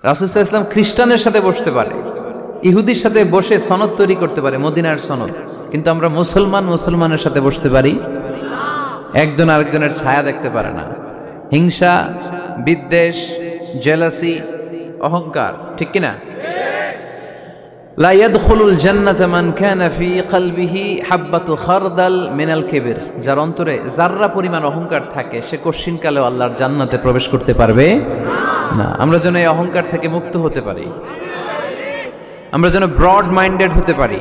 রাসূল সাল্লাল্লাহু আলাইহি ওয়াসাল্লাম খ্রিস্টানের সাথে বসতে পারে, ইহুদির সাথে বসে সনদ তৈরি করতে পারে, মদিনার সনদ। কিন্তু আমরা মুসলমানের সাথে বসতে পারি, একজন আরেকজনের ছায়া দেখতে পারে না। হিংসা, বিদ্বেষ, জেলাসি, অহংকার, ঠিক কিনা? লা ইয়াদখুলুল জান্নাতা মান কানা ফি কলবিহি হাববাতু খারদাল মিনাল কিবর। যার অন্তরে যাররা পরিমাণ অহংকার থাকে সে কোশ্চিনকালেও আল্লাহর জান্নাতে প্রবেশ করতে পারবে না। আমরা যেন এই অহংকার থেকে মুক্ত হতে পারি, আমরা যেন ব্রড মাইন্ডেড হতে পারি,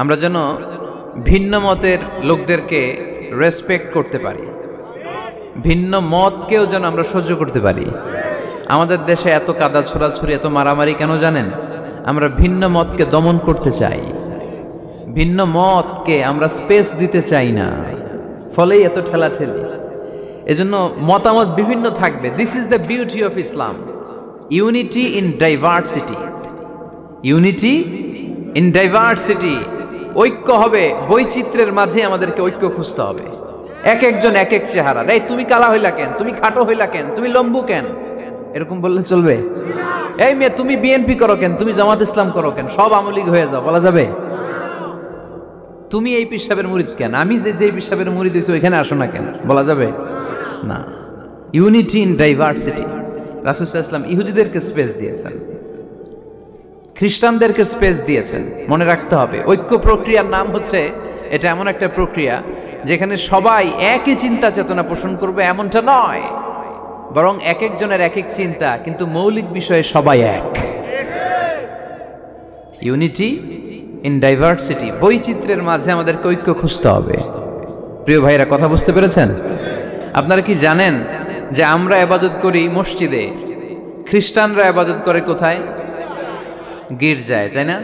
আমরা যেন ভিন্ন মতের লোকদেরকে রেসপেক্ট করতে পারি, ভিন্ন মতকেও যেন আমরা সহ্য করতে পারি। আমাদের দেশে এত কাদা ছোড়াছুরি, এত মারামারি কেন জানেন? আমরা ভিন্ন মতকে দমন করতে চাই, ভিন্ন মতকে আমরা স্পেস দিতে চাই না, ফলেই এত ঠেলাঠেলি। এজন্য মতামত বিভিন্ন থাকবে। This is the beauty of Islam, unity in diversity. Unity in diversity, ঐক্য হবে বৈচিত্র্যের মাঝে। আমাদেরকে ঐক্য খুঁজতে হবে। এক একজন এক এক চেহারা। এই তুমি কালা হইলা কেন, তুমি খাটো হইলা কেন, তুমি লম্বু কেন, এরকম বললে চলবে? এই মেয়ে তুমি বিএনপি করো কেন, তুমি জামাত ইসলাম করো কেন, সব আওয়ামী লীগ হয়ে যাও, বলা যাবে? তুমি এই পীর সাহেবের মুরিদ কেন, আমি যে পীর সাহেবের মুরিদ হইছি ওইখানে আসো না কেন, বলা যাবে না। Unity in diversity. রাসূল সাল্লাল্লাহু আলাইহি ওয়াসাল্লাম ইহুদিদেরকে স্পেস দিয়েছেন, খ্রিস্টানদেরকে স্পেস দিয়েছেন। মনে রাখতে হবে, ঐক্য প্রক্রিয়ার নাম হচ্ছে, এটা এমন একটা প্রক্রিয়া যেখানে সবাই একই চিন্তা চেতনা পোষণ করবে এমনটা নয়, বরং এক একজনের এক এক চিন্তা, কিন্তু মৌলিক বিষয়ে সবাই এক। ইউনিটি ইন ডাইভার্সিটি, বৈচিত্র্যের মাঝে আমাদেরকে ঐক্য খুঁজতে হবে। প্রিয় ভাইরা, কথা বুঝতে পেরেছেন? আপনারা কি জানেন যে আমরা ইবাদত করি মসজিদে, খ্রিস্টানরা ইবাদত করে কোথায়? গির্জায়, তাই না?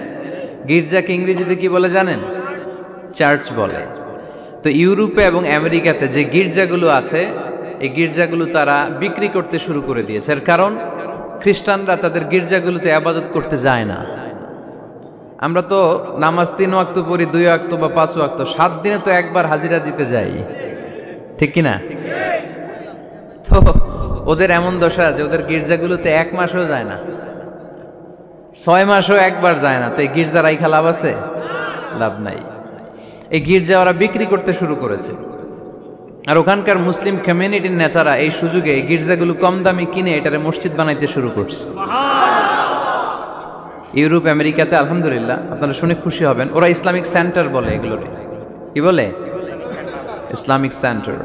গির্জাকে ইংরেজিতে কি বলে জানেন? চার্চ বলে। তো ইউরোপে এবং আমেরিকাতে যে গির্জাগুলো আছে, এই গির্জাগুলো তারা বিক্রি করতে শুরু করে দিয়েছে। এর কারণ খ্রিস্টানরা তাদের গির্জাগুলোতে ইবাদত করতে যায় না। আমরা তো নামাজ 3 ওয়াক্ত পড়ি, 2 ওয়াক্ত বা 5 ওয়াক্ত, 7 দিনে তো একবার হাজিরা দিতে যাই, ঠিক কিনা? তো ওদের এমন দশা যে ওদের গির্জাগুলোতে 1 মাসও যায় না, 6 মাসও একবার যায় না। তো এই গির্জা রাইখা লাভ আছে? লাভ নাই। এই গির্জা ওরা বিক্রি করতে শুরু করেছে। আর ওখানকার মুসলিম কমিউনিটির নেতারা এই সুযোগে এই গির্জাগুলো কম দামে কিনে এটারে মসজিদ বানাইতে শুরু করছে। ইউরোপ আমেরিকাতে আলহামদুলিল্লাহ, আপনারা শুনে খুশি হবেন, ওরা ইসলামিক সেন্টার বলে এগুলোরে। কি বলে? Islamic centre.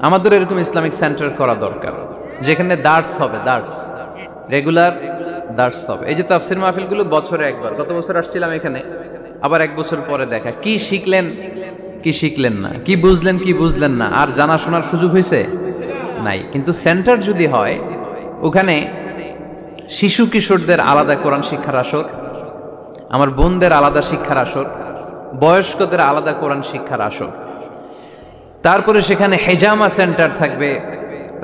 আমাদের এরকম ইসলামিক সেন্টার করা দরকার, যেখানে দার্স হবে, দার্স, রেগুলার দার্স হবে। এই যে তাফসির মাহফিলগুলো বছরে একবার, গত বছর আসছিলাম এখানে, আবার 1 বছর পরে দেখা, কি শিখলেন কি শিখলেন না, কি বুঝলেন কি বুঝলেন না, আর জানা শোনার সুযোগ হয়েছে নাই। কিন্তু সেন্টার যদি হয়, ওখানে শিশু কিশোরদের আলাদা কোরআন শিক্ষার আসর, আমার বোনদের আলাদা শিক্ষার আসর, বয়স্কদের আলাদা কোরআন শিক্ষার আসর, তারপরে সেখানে হেজামা সেন্টার থাকবে,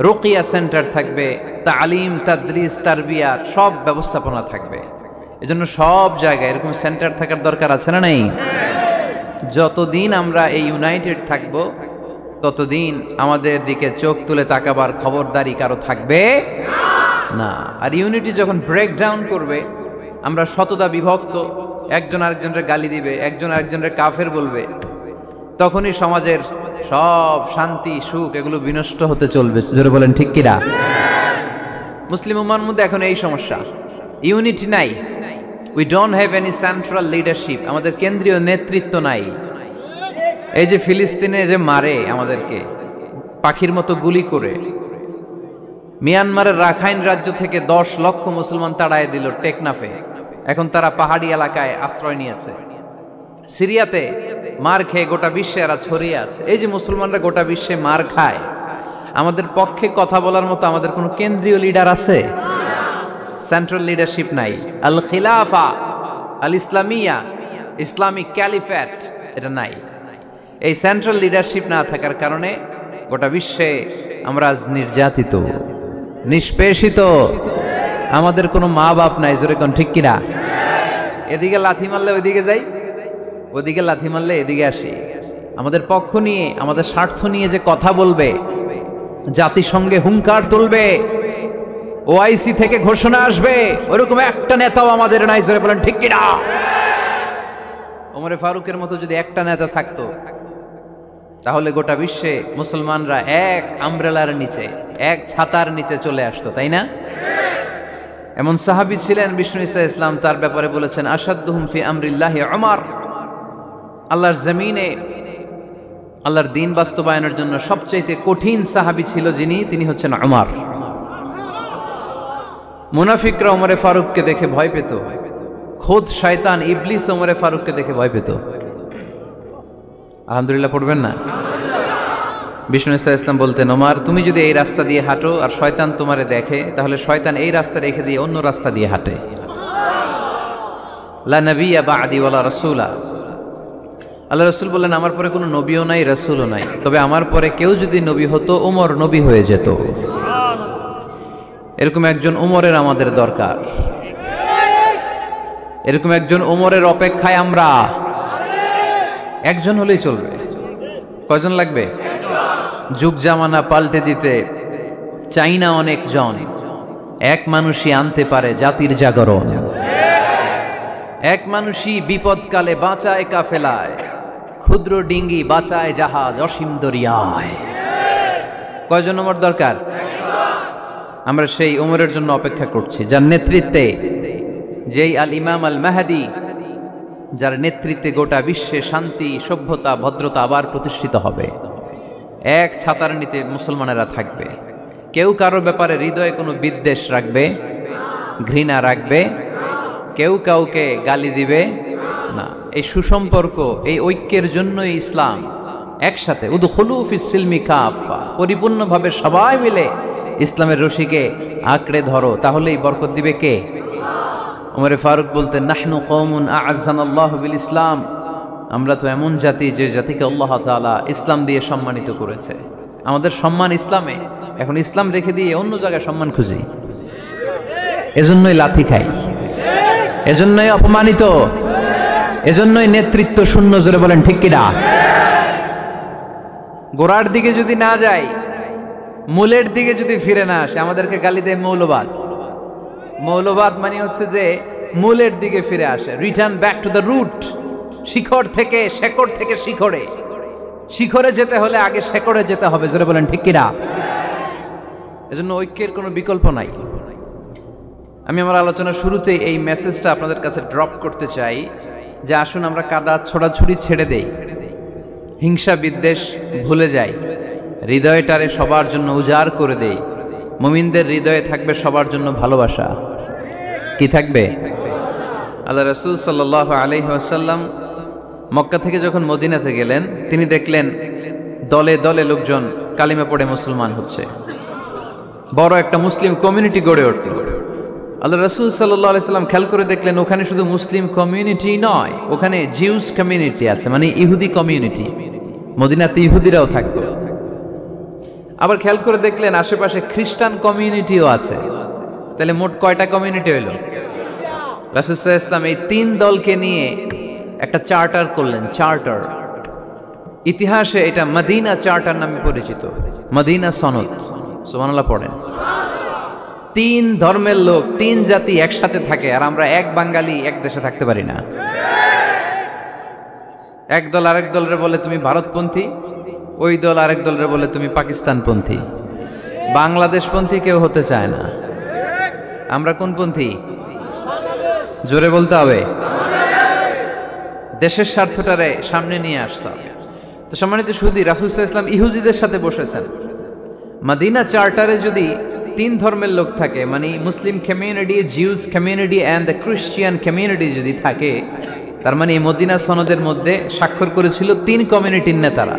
রুকিয়া সেন্টার থাকবে, তালিম, তাদরিস, তারবিয়া, সব ব্যবস্থাপনা থাকবে। এজন্য সব জায়গায় এরকম সেন্টার থাকার দরকার আছে না নাই? যতদিন আমরা এই ইউনাইটেড থাকব, ততদিন আমাদের দিকে চোখ তুলে তাকাবার খবরদারি কারো থাকবে না। আর ইউনিটি যখন ব্রেক ডাউন করবে, আমরা শততা বিভক্ত, একজন আরেকজনের গালি দিবে, একজন আরেকজনের কাফের বলবে, তখনই সমাজের সব শান্তি সুখ এগুলো বিনষ্ট হতে চলবে। জোরে বলেন ঠিক কিনা? মুসলিম উম্মার মধ্যে এখন এই সমস্যা, ইউনিটি নাই। We don't have any central leadership, আমাদের কেন্দ্রীয় নেতৃত্ব নাই। এই যে ফিলিস্তিনে যে মারে আমাদেরকে পাখির মতো গুলি করে, মিয়ানমারের রাখাইন রাজ্য থেকে 10 লক্ষ মুসলমান তাড়ায় দিল টেকনাফে, এখন তারা পাহাড়ি এলাকায় আশ্রয় নিয়েছে। সিরিয়াতে মার খেয়ে গোটা বিশ্বে এরা ছড়িয়ে আছে। এই যে মুসলমানরা গোটা বিশ্বে মার খায়, আমাদের পক্ষে কথা বলার মতো আমাদের কোনো কেন্দ্রীয় লিডার আছে? সেন্ট্রাল লিডারশিপ নাই। আল খিলাফা আল ইসলামিয়া, ইসলামিক ক্যালিফেট, এটা নাই। এই সেন্ট্রাল লিডারশিপ না থাকার কারণে গোটা বিশ্বে আমরা আজ নির্যাতিত, নিষ্পেষিত। আমাদের কোনো মা বাপ নাই, জোরে কোন ঠিক কিনা? এদিকে লাথি মারলে ওইদিকে যাই, ওদিকে লাথি মারলে এদিকে আসি। আমাদের পক্ষ নিয়ে, আমাদের স্বার্থ নিয়ে যে কথা বলবে, জাতিসংঘে হুঙ্কার তুলবে, ওআইসি থেকে ঘোষণা আসবে, ওরকম একটা নেতাও আমাদের নাই। জোরে বলেন ঠিক কিনা? ওমরে ফারুকের মতো যদি একটা নেতা থাকতো, তাহলে গোটা বিশ্বে মুসলমানরা এক আমব্রেলার নিচে, এক ছাতার নিচে চলে আসতো, তাই না? এমন সাহাবী ছিলেন বিষ্ণু ঈসা ইসলাম তার ব্যাপারে বলেছেন, আসাদ্দুহুম ফি আমরিল্লাহি উমর। আল্লাহর জমিনে আল্লাহর দ্বীন বাস্তবায়নের জন্য সবচেয়ে কঠিন সাহাবী ছিল যিনি, তিনি হচ্ছেন উমর। মুনাফিকরা ওমরে ফারুককে দেখে ভয় পেত, খোদ শয়তান ইবলিস ওমরে ফারুককে দেখে ভয় পেত। আলহামদুলিল্লাহ পড়বেন না? বিষ্ণু ঈসা ইসলাম বলতেন, ওমর তুমি যদি এই রাস্তা দিয়ে হাঁটো আর শয়তান তোমারে দেখে, তাহলে শয়তান এই রাস্তা রেখে দিয়ে অন্য রাস্তা দিয়ে হাঁটে। লা নবিয়্যা বা'দি ওয়ালা রাসূলা। আল্লাহ রাসূল বললেন, আমার পরে কোনো নবীও নাই, রাসূলও নাই, তবে আমার পরে কেউ যদি নবী হতো, ওমর নবী হয়ে যেত। এরকম একজন ওমরের আমাদের দরকার। এরকম একজন ওমরের অপেক্ষায় আমরা। একজন হলেই চলবে। কয়জন লাগবে? যুগ জামানা পাল্টে দিতে চাই না অনেক জন, এক মানুষই আনতে পারে জাতির জাগরণ। এক মানুষই বিপদকালে বাঁচায় কাফেলায়, ক্ষুদ্র ডিঙ্গি বাঁচায় জাহাজ অসীম দরিয়ায়। কয়জন ওমর দরকার? আমরা সেই ওমরের জন্য অপেক্ষা করছি, যার নেতৃত্বে, যেই আল ইমাম আল মাহদি, যার নেতৃত্বে গোটা বিশ্বে শান্তি, সভ্যতা, ভদ্রতা আবার প্রতিষ্ঠিত হবে। এক ছাতার নিচে মুসলমানেরা থাকবে, কেউ কারো ব্যাপারে হৃদয়ে কোনো বিদ্বেষ রাখবে, ঘৃণা রাখবে, কেউ কাউকে গালি দিবে না। এই সুসম্পর্ক, এই ঐক্যের জন্যই ইসলাম একসাথে উদখুলু ফিস সিলমি কাফা, পরিপূর্ণভাবে সবাই মিলে ইসলামের রশিকে আঁকড়ে ধরো, তাহলেই বরকত দিবে কে? ওমরে ফারুক বলতেন, নাহনু কওমুন আ'আজ্জানাল্লাহু বিল ইসলাম। আমরা তো এমন জাতি যে জাতিকে আল্লাহ তাআলা ইসলাম দিয়ে সম্মানিত করেছে। আমাদের সম্মান ইসলামে, এখন ইসলাম রেখে দিয়ে অন্য জায়গায় সম্মান খুঁজি, এজন্যই লাথি খাই, এজন্যই অপমানিত, এজন্যই নেতৃত্ব শূন্য। জোরে বলেন ঠিক কিনা? গোড়ার দিকে যদি না যাই, মূলের দিকে যদি ফিরে না আসে, আমাদেরকে গালি দেয় মৌলবাদ। মৌলবাদ মানে হচ্ছে যে মূলের দিকে ফিরে আসে, return back to the root. শিখর থেকে, শেকড় থেকে শিখরে, শিখরে যেতে হলে আগে শেকড়ে যেতে হবে। জোরে বলেন ঠিক কিনা? এজন্য ঐক্যের কোনো বিকল্প নাই। আমি আমার আলোচনার শুরুতেই এই মেসেজটা আপনাদের কাছে ড্রপ করতে চাই যে আসুন আমরা কাদা ছোড়াছুড়ি ছেড়ে দেই, হিংসা বিদ্বেষ ভুলে যাই, হৃদয়টারে সবার জন্য উজাড় করে দেই। মুমিনদের হৃদয়ে থাকবে সবার জন্য ভালোবাসা। কি থাকবে? আল্লাহ রাসূল সাল্লাল্লাহু আলাইহি ওয়াসাল্লাম মক্কা থেকে যখন মদিনাতে গেলেন, তিনি দেখলেন দলে দলে লোকজন কালিমা পড়ে মুসলমান হচ্ছে, বড় একটা মুসলিম কমিউনিটি গড়ে উঠল। আল্লাহ রাসূল সাল্লাল্লাহু আলাইহি সাল্লাম খেয়াল করে দেখলেন ওখানে শুধু মুসলিম কমিউনিটি নয়, ওখানে জিউস কমিউনিটি আছে, মানে ইহুদি কমিউনিটি। মদিনাতে ইহুদিরাও থাকতো। আবার খেয়াল করে দেখলেন আশেপাশে খ্রিস্টান কমিউনিটিও আছে। তাহলে মোট কয়টা কমিউনিটি হইল? রাসূল সাল্লাল্লাহু আলাইহি ওয়াসাল্লাম এই তিন দলকে নিয়ে একটা চার্টার করলেন। চার্টার, ইতিহাসে এটা মদিনা চার্টার নামে পরিচিত, মদিনা সনদ। সুবহানাল্লাহ পড়েন। তিন ধর্মের লোক, তিন জাতি একসাথে থাকে, আর আমরা এক বাঙালি এক দেশে থাকতে পারি না। এক দল আরেক দলরে বলে তুমি ভারতপন্থী, ওই দল আরেক দলরে বলে তুমি পাকিস্তানপন্থী। বাংলাদেশপন্থী কেউ হতে চায় না। আমরা কোন পন্থী? জোরে বলতে হবে। দেশের স্বার্থটারে সামনে নিয়ে আসতে হবে। তো সম্মানিত সুধী, রাসূল সাল্লাল্লাহু আলাইহি ওয়াসাল্লাম ইহুদিদের সাথে বসেছেন। মদিনা চার্টারে যদি তিন ধর্মের লোক থাকে, মানে Muslim community, Jews community and the Christian community যদি থাকে, তার মানে এই মদিনা সনদের মধ্যে স্বাক্ষর করেছিল তিন কমিউনিটির নেতারা।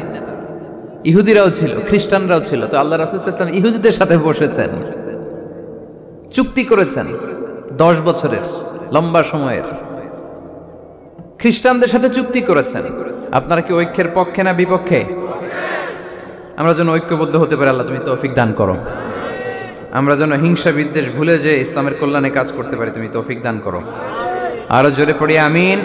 ইহুদিরাও ছিল, খ্রিস্টানরাও ছিল। তো আল্লাহ রাসূল সাল্লাল্লাহু আলাইহি ওয়াসাল্লাম ইহুদিদের সাথে বসেছেন, চুক্তি করেছেন 10 বছরের লম্বা সময়ের। খ্রিস্টানদের সাথে চুক্তি করেছেন। আপনারা কি ঐক্যের পক্ষে না বিপক্ষে? আমরা যেন ঐক্যবদ্ধ হতে পারি, আল্লাহ তুমি তৌফিক দান করো। আমরা যেন হিংসা বিদ্বেষ ভুলে যে ইসলামের কল্যাণে কাজ করতে পারি, তুমি তৌফিক দান করো। আরো জোরে পড়ি আমিন।